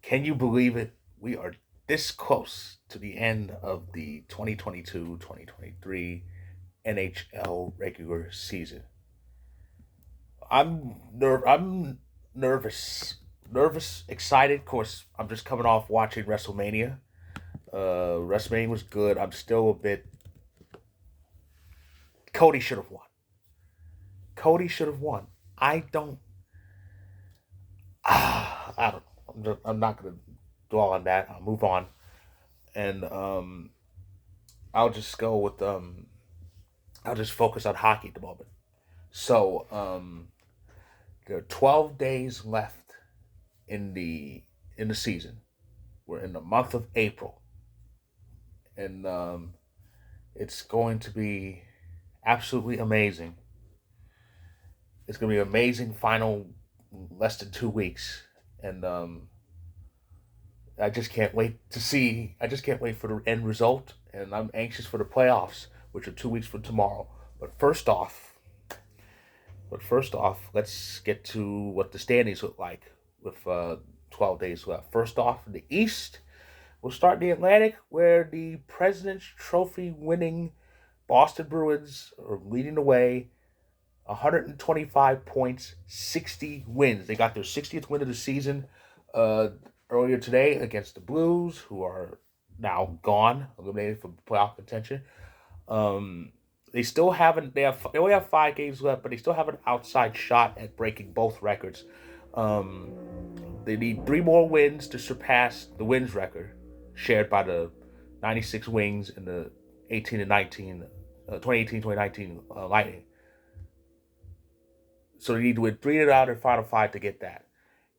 Can you believe it? We are this close to the end of the 2022-2023 NHL regular season. I'm nervous, excited. Of course, I'm just coming off watching WrestleMania. WrestleMania was good. I'm still a bit. Cody should have won. Cody should have won. I don't. I don't. I'm not gonna dwell on that. I'll move on, and I'll just go with I'll just focus on hockey at the moment. So there are 12 days left in the season. We're in the month of April, and it's going to be absolutely amazing. It's going to be an amazing final less than 2 weeks, and I just can't wait to see. I just can't wait for the end result, and I'm anxious for the playoffs, which are 2 weeks from tomorrow. But first off, let's get to what the standings look like with 12 days left. First off, in the East, we'll start in the Atlantic, where the President's Trophy winning Boston Bruins are leading the way. 125 points, 60 wins. They got their 60th win of the season uh, earlier today against the Blues, who are now gone, eliminated from playoff contention. They still haven't. They only have 5 games left, but they still have an outside shot at breaking both records. Um, they need 3 more wins to surpass the wins record shared by the 96 Wings and the 18 and 19, 2018-2019 Lightning. So they need to win 3 out of their final 5 to get that.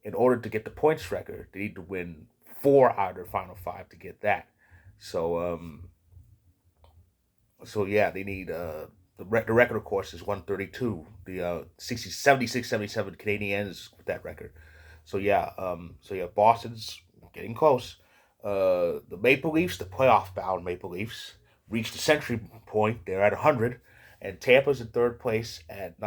In order to get the points record, they need to win 4 out of their final 5 to get that. So yeah, they need the record, of course, is 132. The 76-77 Canadiens with that record. So yeah, Boston's getting close. The Maple Leafs, the playoff bound Maple Leafs, reached the century point. They're at 100, and Tampa's in third place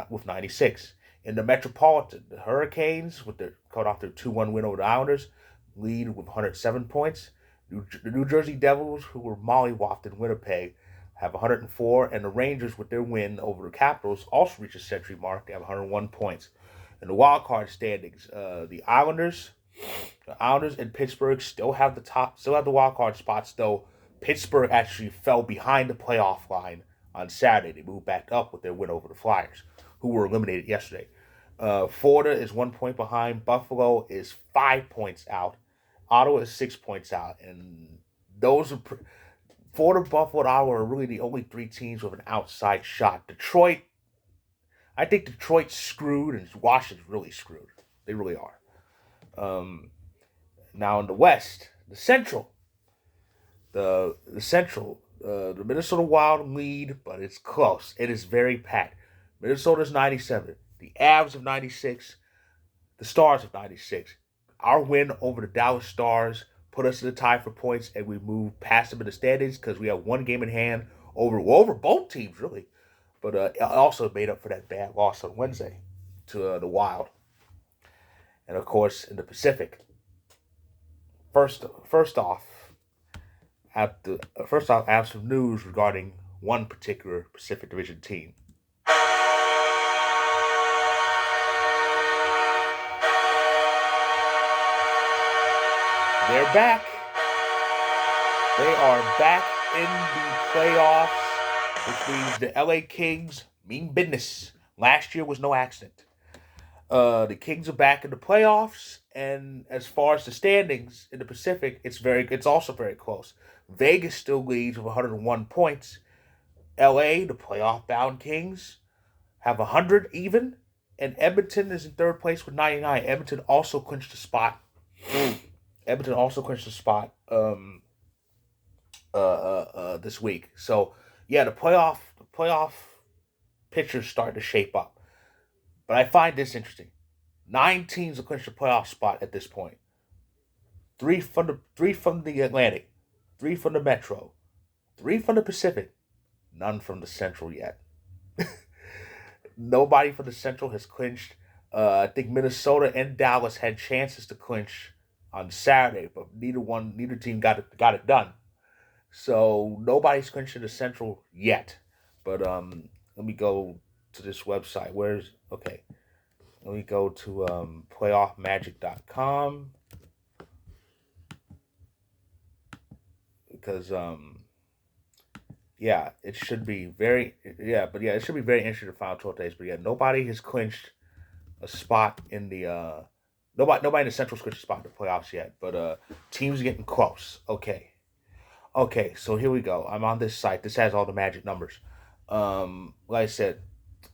with 96. In the Metropolitan, the Hurricanes, with their cut off their 2-1 win over the Islanders, lead with 107 points. The New Jersey Devils, who were mollywopped in Winnipeg, have 104, and the Rangers, with their win over the Capitals, also reach a century mark. They have 101 points. In the wild card standings, the Islanders and Pittsburgh still have the wild card spots. Though Pittsburgh actually fell behind the playoff line on Saturday. They moved back up with their win over the Flyers, who were eliminated yesterday. Florida is 1 point behind. Buffalo is 5 points out. Ottawa is 6 points out, and those are. Florida, Buffalo, and Ottawa are really the only 3 teams with an outside shot. I think Detroit's screwed, and Washington's really screwed. They really are. Um, Now in the West, the Central, the Minnesota Wild lead, but it's close. It is very packed. Minnesota's 97, the Avs of 96, the Stars of 96. Our win over the Dallas Stars put us in the tie for points, and we move past them in the standings because we have 1 game in hand over both teams, really. But it also made up for that bad loss on Wednesday to the Wild. And of course, in the Pacific, first off, I have some news regarding one particular Pacific Division team. They're back. They are back in the playoffs, which means the LA Kings mean business. Last year was no accident. The Kings are back in the playoffs, and as far as the standings in the Pacific, it's also very close. Vegas still leads with 101 points. LA, the playoff-bound Kings, have 100 even, and Edmonton is in third place with 99. Edmonton also clinched the spot. This week. So yeah, the playoff picture's starting to shape up. But I find this interesting. 9 teams have clinched the playoff spot at this point. Three from the Atlantic, 3 from the Metro, 3 from the Pacific, none from the Central yet. Nobody from the Central has clinched. I think Minnesota and Dallas had chances to clinch on Saturday, but neither team got it done. So nobody's clinching the Central yet. But let me go to this website. Where's okay? Let me go to playoffmagic.com because yeah, it should be very it should be very interesting to final 12 days. But yeah, nobody has clinched a spot in the nobody in the Central clinched a spot in the playoffs yet. But teams are getting close. Okay, so here we go. I'm on this site. This has all the magic numbers. Like I said,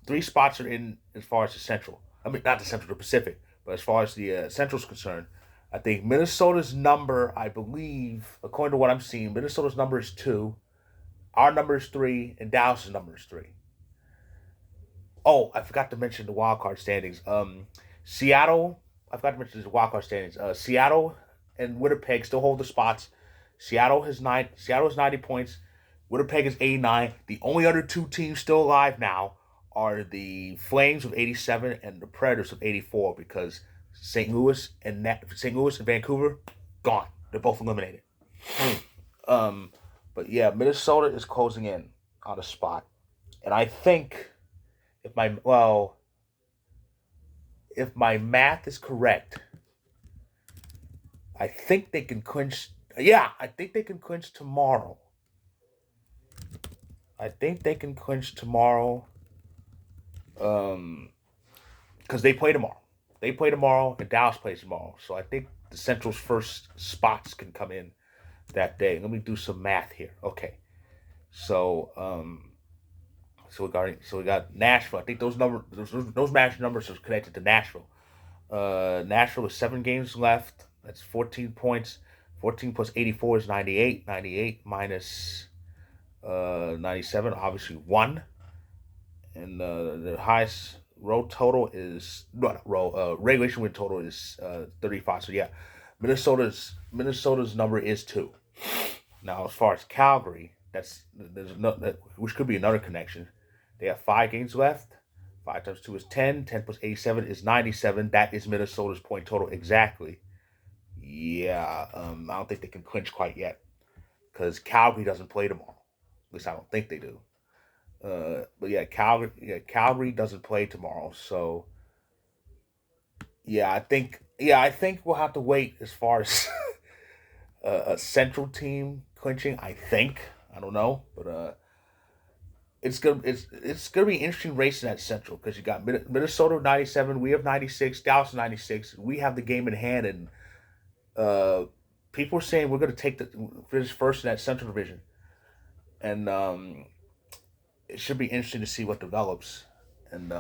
three spots are in as far as the Central. I mean, not the Central, the Pacific, but as far as the Central's concerned, I think Minnesota's number, I believe, according to what I'm seeing, Minnesota's number is 2, our number is 3, and Dallas's number is 3. Oh, I forgot to mention the wild card standings. Seattle, I forgot to mention the wild card standings. Seattle and Winnipeg still hold the spots. Seattle has 90 points. Winnipeg is 89. The only other two teams still alive now are the Flames with 87 and the Predators with 84 because St. Louis and Vancouver gone. They're both eliminated. um, but yeah, Minnesota is closing in on a spot, and I think if my math is correct, I think they can clinch. Yeah, I think they can clinch tomorrow. I think they can clinch tomorrow. Because they play tomorrow. They play tomorrow, and Dallas plays tomorrow. So I think the Central's first spots can come in that day. Let me do some math here. Okay, so we got Nashville. I think those match numbers are connected to Nashville. Nashville with 7 games left. That's 14 points. 14 plus 84 is 98. 98 minus 97, obviously 1. And the highest row total is regulation win total is 35. So yeah, Minnesota's number is 2. Now as far as Calgary, which could be another connection. They have 5 games left. 5 times 2 is 10. 10 plus 87 is 97. That is Minnesota's point total exactly. Yeah, I don't think they can clinch quite yet because Calgary doesn't play tomorrow. At least I don't think they do. But yeah, Calgary doesn't play tomorrow, so I think we'll have to wait as far as a Central team clinching. I don't know, but it's gonna be an interesting race in that Central because you got Minnesota 97, we have 96, Dallas 96. We have the game in hand, and people are saying we're gonna finish first in that Central division, and it should be interesting to see what develops. And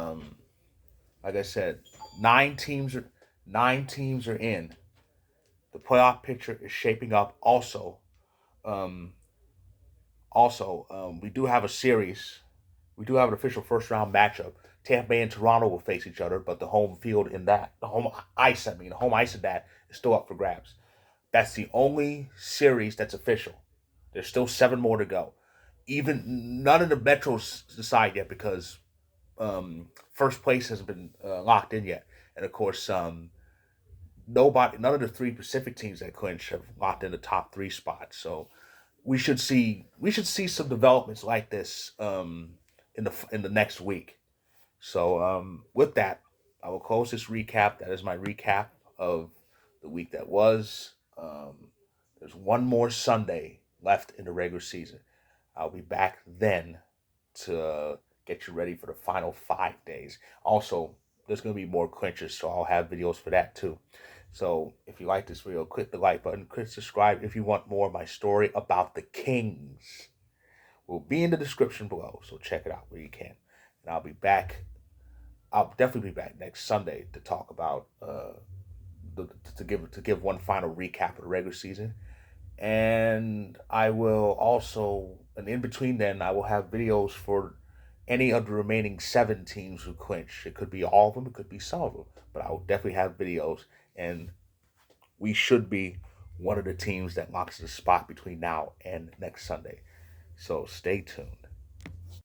like I said, 9 teams are in. The playoff picture is shaping up. Um, we do have a series. We do have an official first round matchup. Tampa Bay and Toronto will face each other, but the home ice in that is still up for grabs. That's the only series that's official. There's still 7 more to go. Even none of the Metros decide yet because first place hasn't been locked in yet, and of course, none of the 3 Pacific teams that clinch have locked in the top 3 spots. So we should see some developments like this in the next week. So with that, I will close this recap. That is my recap of the week that was. There's one more Sunday left in the regular season. I'll be back then to get you ready for the final 5 days. Also, there's going to be more clinches, so I'll have videos for that too. So if you like this video, click the like button, click subscribe if you want more of my story about the Kings. Will be in the description below, so check it out where you can. And I'll be back. I'll definitely be back next Sunday to talk about to give one final recap of the regular season. And I will also, and in between then, I will have videos for any of the remaining 7 teams who clinch. It could be all of them, it could be some of them, but I will definitely have videos, and we should be one of the teams that locks the spot between now and next Sunday. So stay tuned.